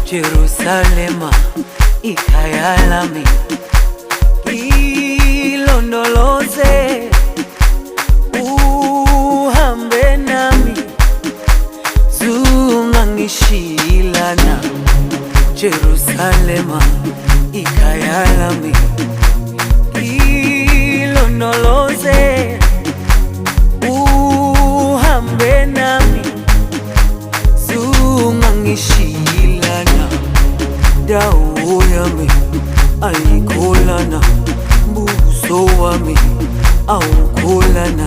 Jerusalema ikhaya lami, ilondoloze uhambe nami, zungangishilana. Jerusalema ikhaya lami, ilondoloze uhambe nami, zungangishilana. Dawo yami ayikholana, buso wami awukholana.